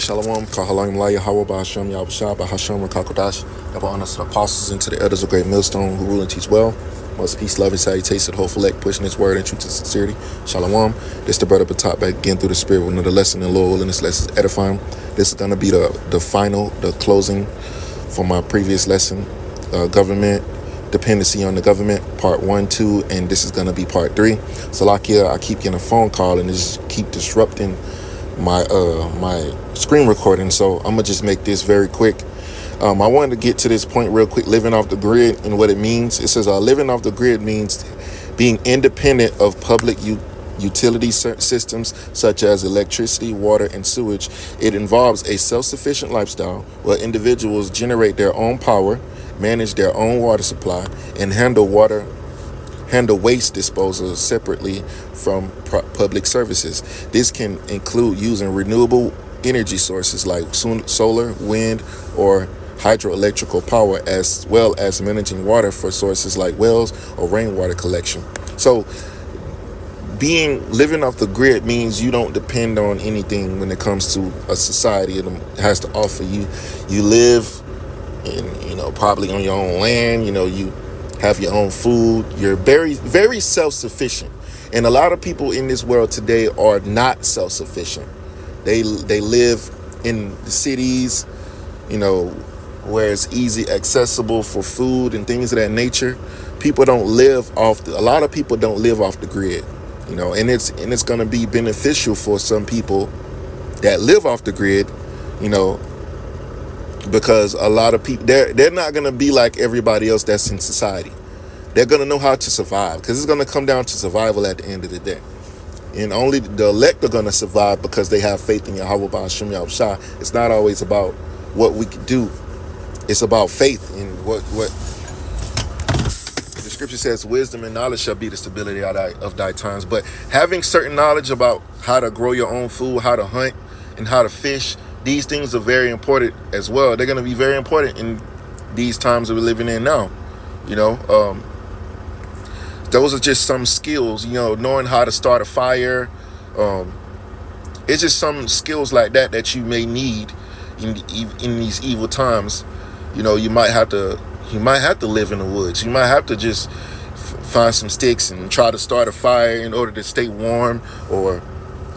Shalom, Kahalayim Laya, Hawa Hashem, Yahushua, Hashem, Rakakodash, Yabba honor to the apostles and to the elders of Great Millstone who rule and teach well. Most peace, love, and salutation to the whole elect, pushing his word and truth and sincerity. Shalom. This the brother Batak back again through the spirit with another lesson in Lord willing. This lesson is edifying. This is going to be the closing for my previous lesson, government, dependency on the government, part 1, 2, and this is going to be part 3. So Lakia, I keep getting a phone call and it just keep disrupting my screen recording, so I'm gonna just make this very quick. I wanted to get to this point real quick, living off the grid and what it means. It says living off the grid means being independent of public utility systems such as electricity, water, and sewage. It involves a self-sufficient lifestyle where individuals generate their own power, manage their own water supply, and handle waste disposal separately from public services. This can include using renewable energy sources like solar, wind, or hydroelectrical power, as well as managing water for sources like wells or rainwater collection. So living off the grid means you don't depend on anything when it comes to a society. It has to offer you. You live in, probably on your own land, you have your own food. You're very, very self-sufficient. And a lot of people in this world today are not self-sufficient. They live in the cities, where it's easy accessible for food and things of that nature. A lot of people don't live off the grid, and it's going to be beneficial for some people that live off the grid, because a lot of people, they're not going to be like everybody else that's in society. They're going to know how to survive, because it's going to come down to survival at the end of the day. And only the elect are going to survive because they have faith in Yahweh Ba'ashem Yahushua. It's not always about what we can do. It's about faith in what the scripture says. Wisdom and knowledge shall be the stability of thy times. But having certain knowledge about how to grow your own food, how to hunt, and how to fish, these things are very important as well. They're going to be very important in these times that we're living in now. Those are just some skills, knowing how to start a fire. It's just some skills like that you may need in these evil times. You might have to live in the woods. You might have to just find some sticks and try to start a fire in order to stay warm, or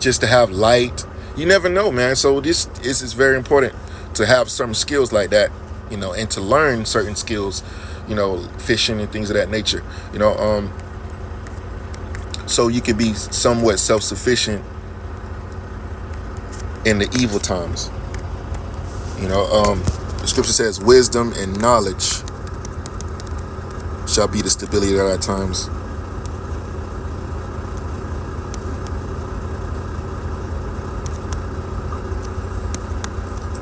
just to have light. You never know, man. So this is very important to have some skills like that, and to learn certain skills, fishing and things of that nature, so you can be somewhat self-sufficient in the evil times. The scripture says wisdom and knowledge shall be the stability of our times.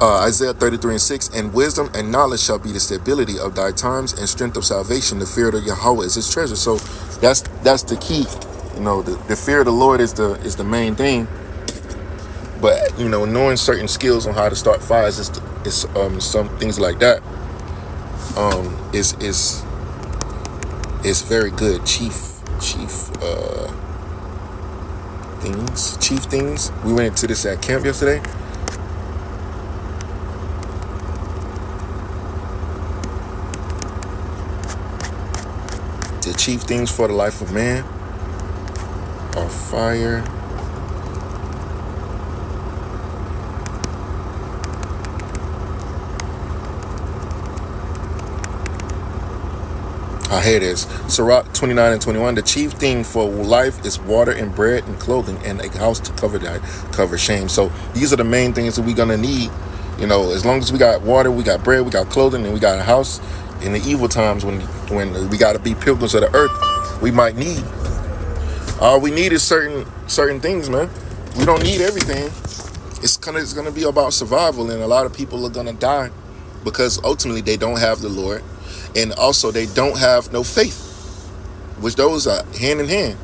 Isaiah 33:6, and wisdom and knowledge shall be the stability of thy times, and strength of salvation. The fear of Yahweh is his treasure. So that's the key. The fear of the Lord is the main thing. But knowing certain skills on how to start fires is some things like that is very good. Chief things. We went into this at camp yesterday. The chief things for the life of man are fire, here it is. Sirach 29:21. The chief thing for life is water and bread and clothing and a house to cover shame. So these are the main things that we're gonna need. As long as we got water, we got bread, we got clothing, and we got a house. In the evil times, when we got to be pilgrims of the earth, we might need. All we need is certain things, man. We don't need everything. It's gonna be about survival, and a lot of people are gonna die because ultimately they don't have the Lord, and also they don't have no faith, which those are hand in hand.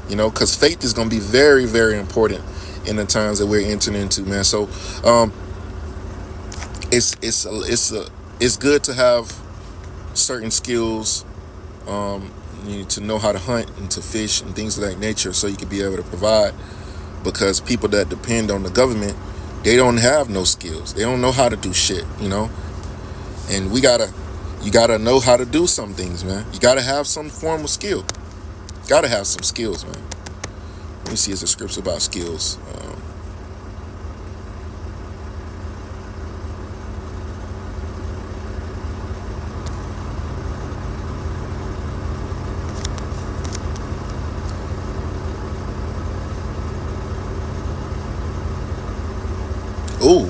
Because faith is gonna be very, very important in the times that we're entering into, man. So, it's good to have certain skills, to know how to hunt and to fish and things of that nature, so you can be able to provide. Because people that depend on the government, they don't have no skills. They don't know how to do shit, you know. And you gotta know how to do some things, man. You gotta have some form of skill. Gotta have some skills, man. Let me see if there's a scripture about skills. Ooh.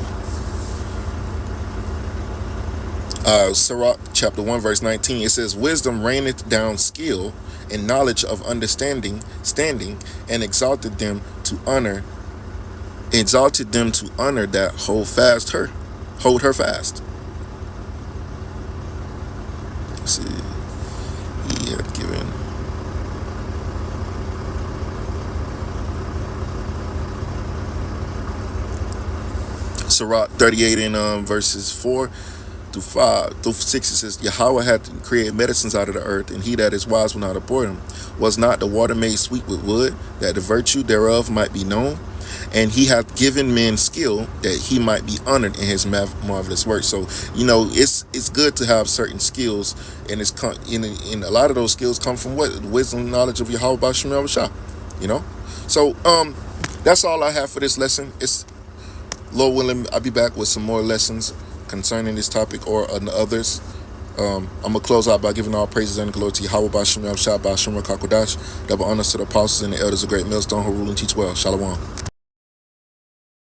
Sirach chapter 1 verse 19, it says, wisdom raineth down skill and knowledge of understanding standing, and exalted them to honor that hold her fast. Let's see. He had given Sirach 38 and verses 4 through 5 through 6, it says, Yahweh hath created medicines out of the earth, and he that is wise will not abhor them. Was not the water made sweet with wood, that the virtue thereof might be known? And he hath given men skill, that he might be honored in his marvelous work. So, you know, it's good to have certain skills, and in a lot of those skills come from what? The wisdom and knowledge of Yahweh Bashem Yahushua, you know? So, that's all I have for this lesson. It's Lord willing, I'll be back with some more lessons concerning this topic or others. I'm going to close out by giving all praises and glory to Yahweh Bashem Yahushua Bashem Kakodash. Double honors to the apostles and the elders of Great Millstone who rule and teach well. Shalom.